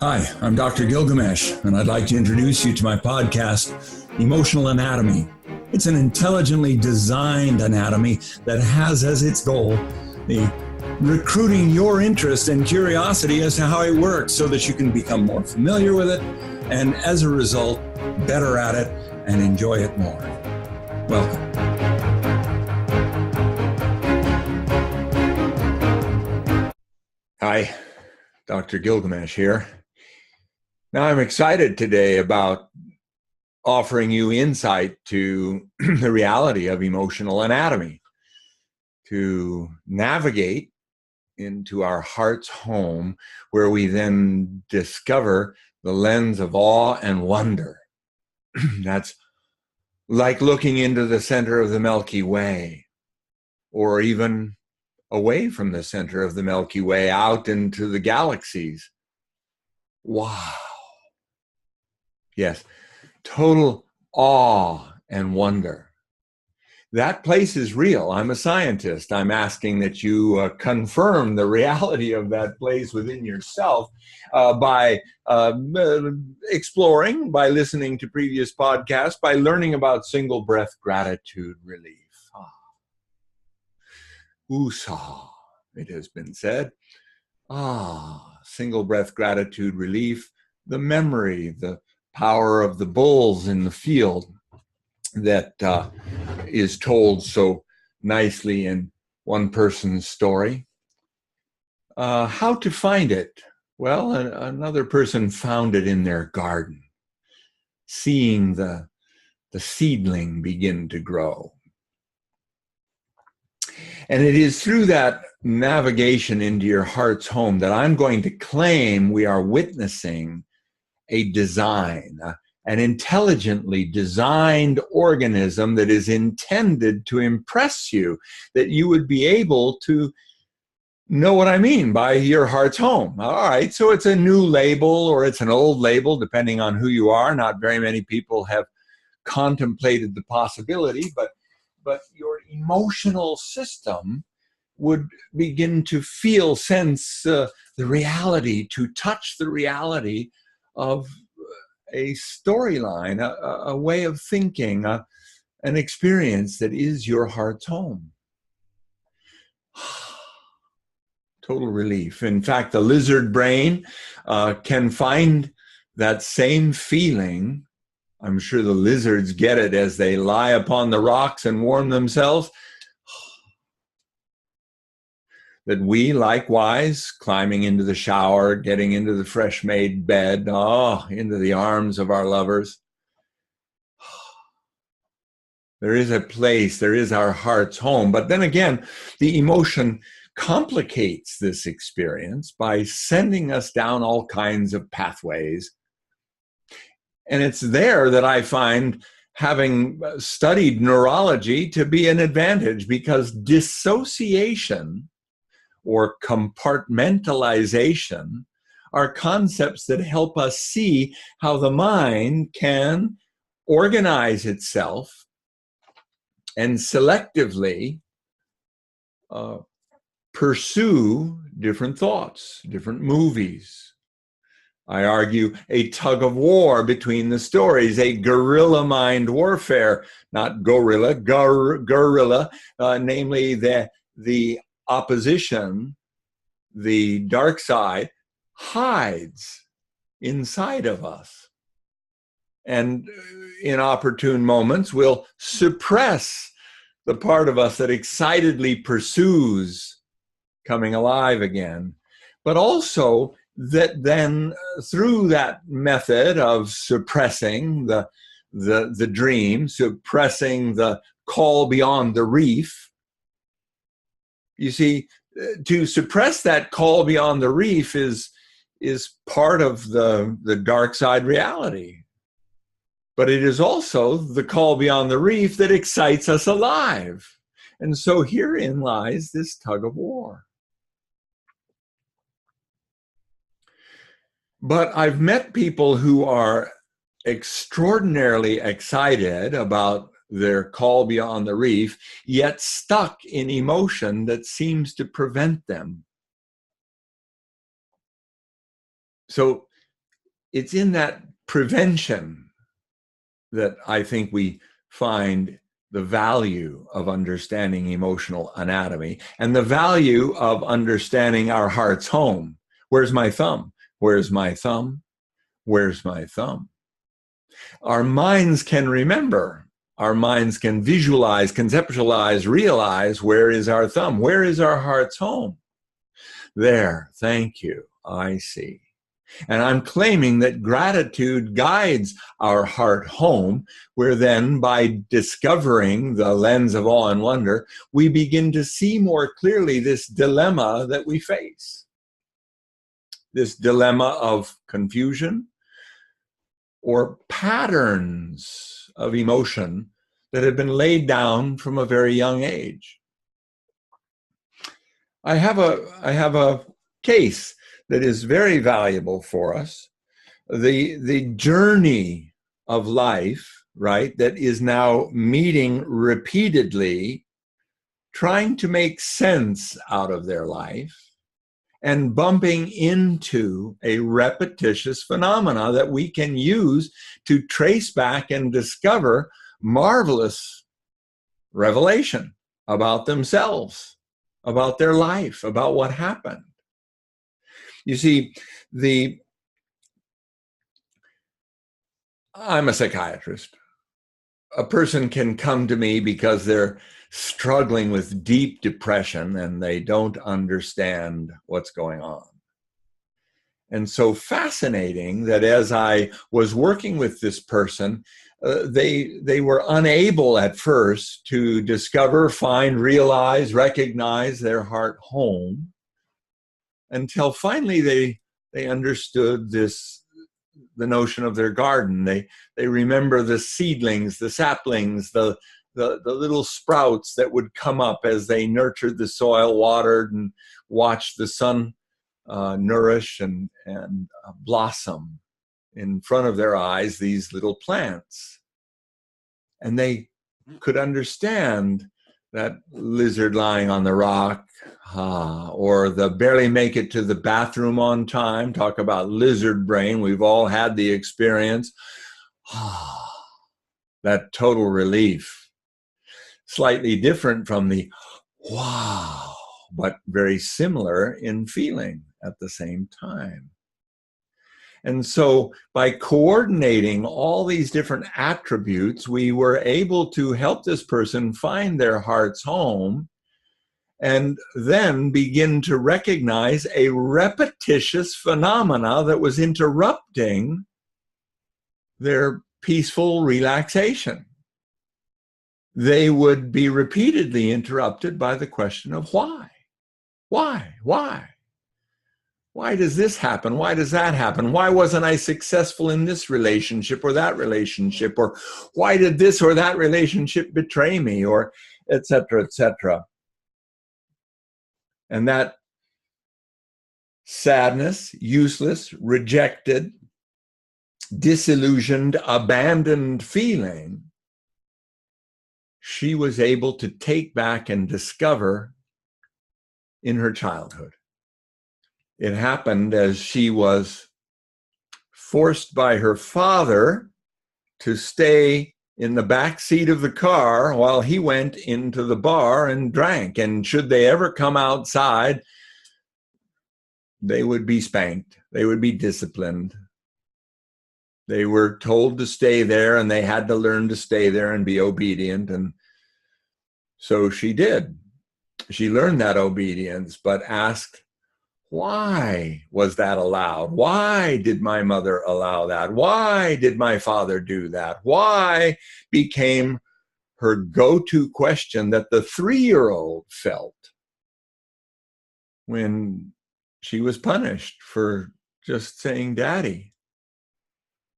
Hi, I'm Dr. Gilgamesh, and I'd like to introduce you to my podcast, Emotional Anatomy. It's an intelligently designed anatomy that has as its goal the recruiting your interest and curiosity as to how it works so that you can become more familiar with it and, as a result, better at it and enjoy it more. Welcome. Hi, Dr. Gilgamesh here. Now, I'm excited today about offering you insight to the reality of emotional anatomy, to navigate into our heart's home, where we then discover the lens of awe and wonder. That's like looking into the center of the Milky Way, or even away from the center of the Milky Way out into the galaxies. Wow. Yes, total awe and wonder. That place is real. I'm a scientist. I'm asking that you confirm the reality of that place within yourself by exploring, by listening to previous podcasts, by learning about single breath gratitude relief. Woosah, it has been said. Single breath gratitude relief, the memory, the power of the bulls in the field that is told so nicely in one person's story. How to find it? Well, another person found it in their garden, seeing the seedling begin to grow. And it is through that navigation into your heart's home that I'm going to claim we are witnessing a design, an intelligently designed organism that is intended to impress you, that you would be able to know what I mean by your heart's home. All right, so it's a new label or it's an old label, depending on who you are. Not very many people have contemplated the possibility, but your emotional system would begin to feel, sense the reality, to touch the reality of a storyline, a way of thinking, an experience that is your heart's home. Total relief. In fact, the lizard brain can find that same feeling. I'm sure the lizards get it as they lie upon the rocks and warm themselves. That we, likewise, climbing into the shower, getting into the fresh-made bed, into the arms of our lovers. There is a place, there is our heart's home. But then again, the emotion complicates this experience by sending us down all kinds of pathways. And it's there that I find, having studied neurology, to be an advantage, because dissociation or compartmentalization are concepts that help us see how the mind can organize itself and selectively pursue different thoughts, different movies. I argue a tug of war between the stories, a guerrilla mind warfare, not gorilla, guerrilla, namely the opposition, the dark side, hides inside of us. And in opportune moments, will suppress the part of us that excitedly pursues coming alive again. But also that then, through that method of suppressing the dream, suppressing the call beyond the reef, you see, to suppress that call beyond the reef is part of the dark side reality. But it is also the call beyond the reef that excites us alive. And so herein lies this tug of war. But I've met people who are extraordinarily excited about their call beyond the reef, yet stuck in emotion that seems to prevent them. So it's in that prevention that I think we find the value of understanding emotional anatomy and the value of understanding our heart's home. Where's my thumb? Where's my thumb? Where's my thumb? Our minds can remember. Our minds can visualize, conceptualize, realize where is our thumb? Where is our heart's home? There, thank you, I see. And I'm claiming that gratitude guides our heart home, where then by discovering the lens of awe and wonder, we begin to see more clearly this dilemma that we face. This dilemma of confusion or patterns of emotion that have been laid down from a very young age. I have a case that is very valuable for us. The journey of life, right, that is now meeting repeatedly, trying to make sense out of their life and bumping into a repetitious phenomena that we can use to trace back and discover marvelous revelation about themselves, about their life, about what happened. You see, I'm a psychiatrist. A person can come to me because they're struggling with deep depression and they don't understand what's going on. And so fascinating that as I was working with this person, they were unable at first to discover, find, realize, recognize their heart home until finally they understood the notion of their garden. They remember the seedlings, the saplings, the little sprouts that would come up as they nurtured the soil, watered, and watched the sun nourish and blossom in front of their eyes, these little plants. And they could understand that lizard lying on the rock, or the barely make it to the bathroom on time. Talk about lizard brain. We've all had the experience. That total relief. Slightly different from the wow, but very similar in feeling at the same time. And so by coordinating all these different attributes, we were able to help this person find their heart's home and then begin to recognize a repetitious phenomena that was interrupting their peaceful relaxation. They would be repeatedly interrupted by the question of why? Why? Why? Why does this happen? Why does that happen? Why wasn't I successful in this relationship or that relationship? Or why did this or that relationship betray me? Or et cetera, et cetera. And that sadness, useless, rejected, disillusioned, abandoned feeling, she was able to take back and discover in her childhood. It happened as she was forced by her father to stay in the back seat of the car while he went into the bar and drank. And should they ever come outside, they would be spanked. They would be disciplined. They were told to stay there, and they had to learn to stay there and be obedient. And so she did. She learned that obedience, but asked, why was that allowed? Why did my mother allow that? Why did my father do that? Why became her go-to question that the 3-year-old felt when she was punished for just saying daddy.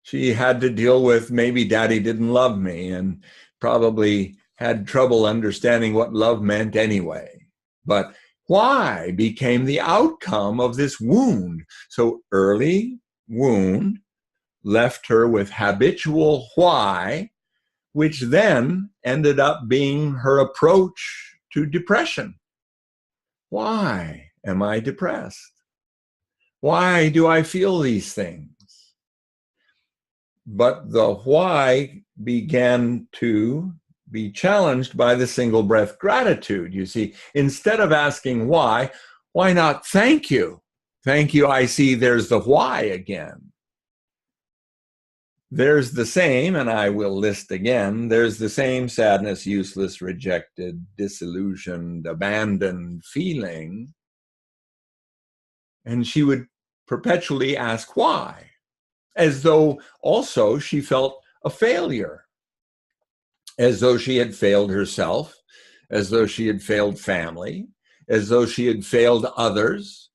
She had to deal with maybe daddy didn't love me and probably had trouble understanding what love meant anyway. But why became the outcome of this wound. So early wound left her with habitual why, which then ended up being her approach to depression. Why am I depressed? Why do I feel these things? But the why began to be challenged by the single breath gratitude. You see, instead of asking why not thank you? Thank you, I see there's the why again. There's the same, and I will list again, there's the same sadness, useless, rejected, disillusioned, abandoned feeling. And she would perpetually ask why, as though also she felt a failure, as though she had failed herself, as though she had failed family, as though she had failed others.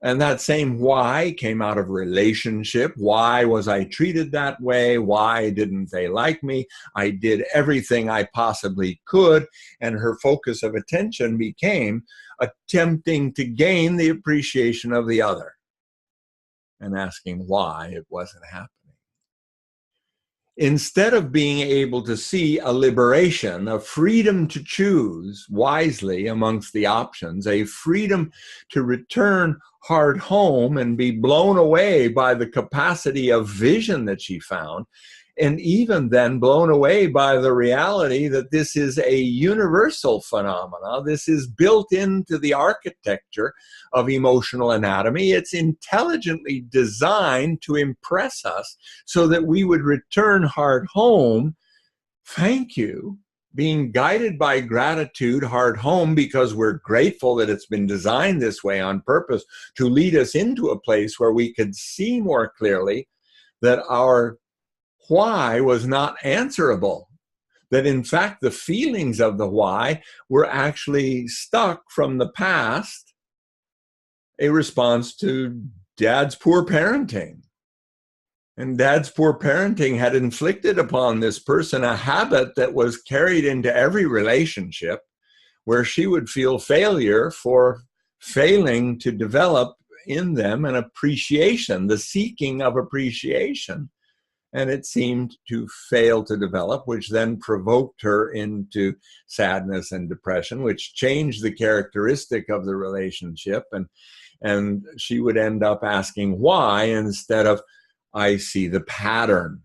And that same why came out of relationship. Why was I treated that way? Why didn't they like me? I did everything I possibly could. And her focus of attention became attempting to gain the appreciation of the other and asking why it wasn't happening. Instead of being able to see a liberation, a freedom to choose wisely amongst the options, a freedom to return heart home and be blown away by the capacity of vision that she found, and even then blown away by the reality that this is a universal phenomena. This is built into the architecture of emotional anatomy. It's intelligently designed to impress us so that we would return heart home. Thank you. Being guided by gratitude, heart home, because we're grateful that it's been designed this way on purpose to lead us into a place where we could see more clearly that our why was not answerable, that in fact the feelings of the why were actually stuck from the past, a response to dad's poor parenting. And dad's poor parenting had inflicted upon this person a habit that was carried into every relationship, where she would feel failure for failing to develop in them an appreciation, the seeking of appreciation. And it seemed to fail to develop, which then provoked her into sadness and depression, which changed the characteristic of the relationship. And she would end up asking why instead of, I see the pattern.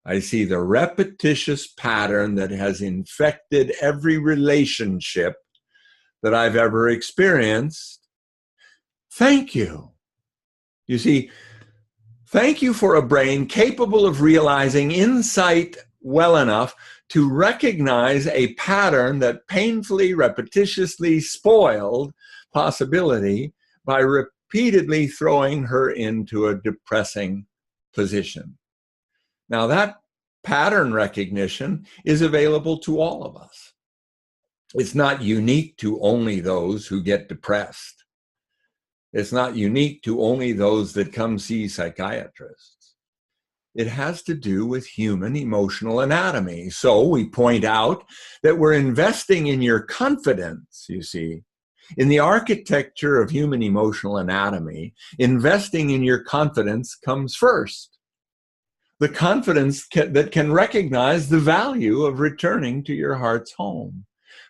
I see the repetitious pattern that has infected every relationship that I've ever experienced. Thank you. You see, thank you for a brain capable of realizing insight well enough to recognize a pattern that painfully, repetitiously spoiled possibility by repeatedly throwing her into a depressing position. Now, that pattern recognition is available to all of us. It's not unique to only those who get depressed. It's not unique to only those that come see psychiatrists. It has to do with human emotional anatomy. So we point out that we're investing in your confidence, you see. In the architecture of human emotional anatomy, investing in your confidence comes first. The confidence that can recognize the value of returning to your heart's home.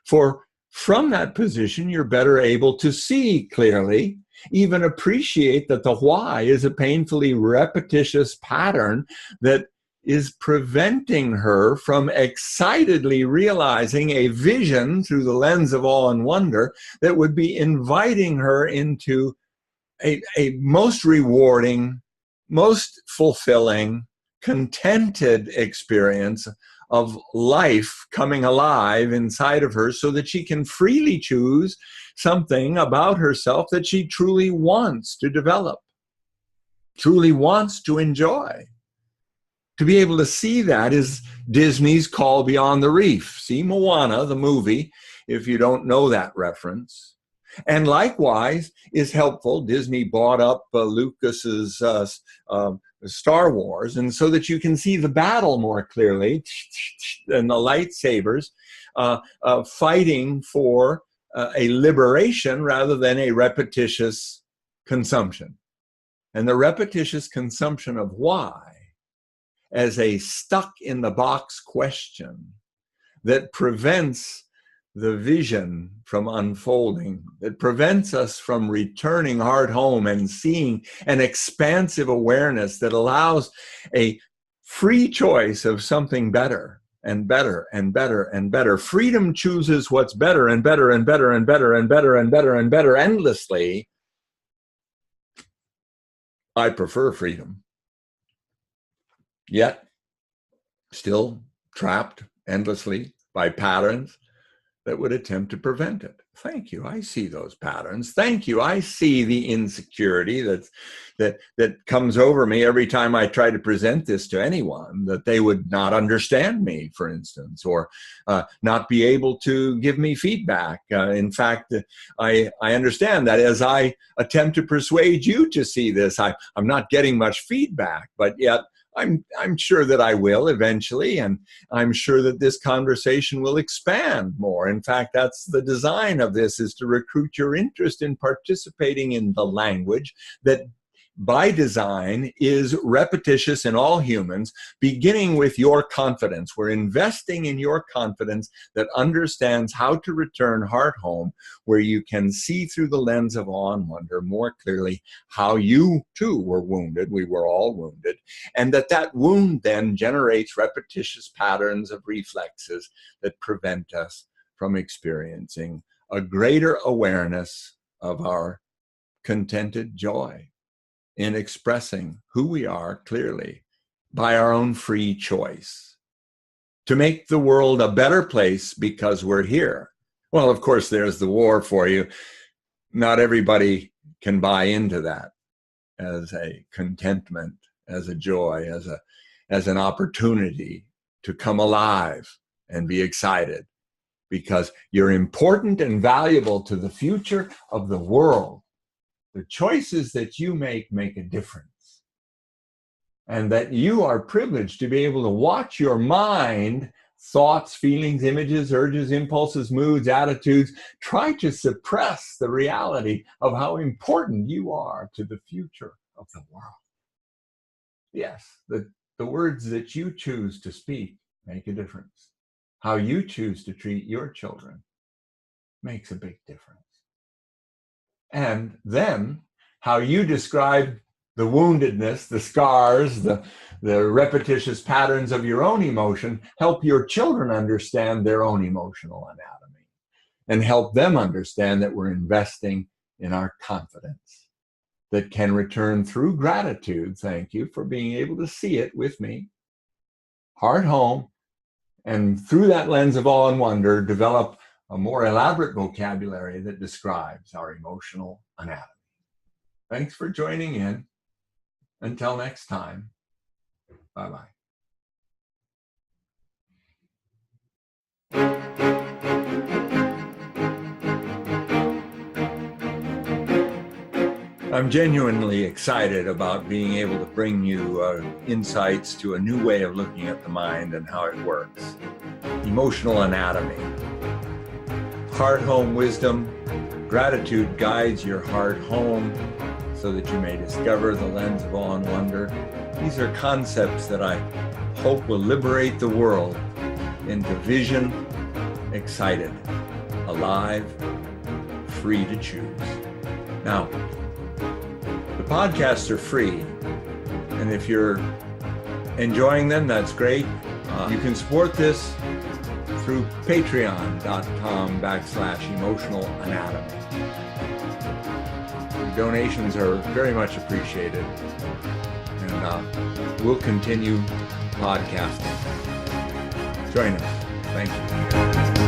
For from that position, you're better able to see clearly, even appreciate that the why is a painfully repetitious pattern that is preventing her from excitedly realizing a vision through the lens of awe and wonder that would be inviting her into a most rewarding, most fulfilling, contented experience of life coming alive inside of her so that she can freely choose something about herself that she truly wants to develop, truly wants to enjoy. To be able to see that is Disney's Call Beyond the Reef. See Moana, the movie, if you don't know that reference. And likewise is helpful. Disney bought up Lucas's Star Wars, and so that you can see the battle more clearly, and the lightsabers fighting for a liberation rather than a repetitious consumption. And the repetitious consumption of why as a stuck in the box question that prevents the vision from unfolding, that prevents us from returning heart home and seeing an expansive awareness that allows a free choice of something better and better and better and better. Freedom chooses what's better and better and better and better and better and better and better endlessly. I prefer freedom. Yet, still trapped endlessly by patterns that would attempt to prevent it. Thank you. I see those patterns. Thank you. I see the insecurity that comes over me every time I try to present this to anyone, that they would not understand me, for instance, or not be able to give me feedback. In fact, I understand that as I attempt to persuade you to see this, I'm not getting much feedback, but yet I'm sure that I will eventually, and I'm sure that this conversation will expand more. In fact, that's the design of this, is to recruit your interest in participating in the language that by design is repetitious in all humans, beginning with your confidence. We're investing in your confidence that understands how to return heart home, where you can see through the lens of awe and wonder more clearly how you too were wounded. We were all wounded. And that wound then generates repetitious patterns of reflexes that prevent us from experiencing a greater awareness of our contented joy in expressing who we are clearly by our own free choice to make the world a better place because we're here. Well, of course, there's the war for you. Not everybody can buy into that as a contentment, as a joy, as an opportunity to come alive and be excited, because you're important and valuable to the future of the world. The choices that you make a difference. And that you are privileged to be able to watch your mind, thoughts, feelings, images, urges, impulses, moods, attitudes, try to suppress the reality of how important you are to the future of the world. Yes, the words that you choose to speak make a difference. How you choose to treat your children makes a big difference. And then how you describe the woundedness, the scars, the repetitious patterns of your own emotion, help your children understand their own emotional anatomy and help them understand that we're investing in our confidence that can return through gratitude. Thank you for being able to see it with me, heart home, and through that lens of awe and wonder, develop a more elaborate vocabulary that describes our emotional anatomy. Thanks for joining in. Until next time, bye-bye. I'm genuinely excited about being able to bring you insights to a new way of looking at the mind and how it works. Emotional anatomy. Heart home wisdom. Gratitude guides your heart home so that you may discover the lens of awe and wonder. These are concepts that I hope will liberate the world into vision, excited, alive, free to choose. Now, the podcasts are free, and if you're enjoying them, that's great. You can support this through patreon.com/emotional anatomy. Donations are very much appreciated, and we'll continue podcasting. Join us. Thank you.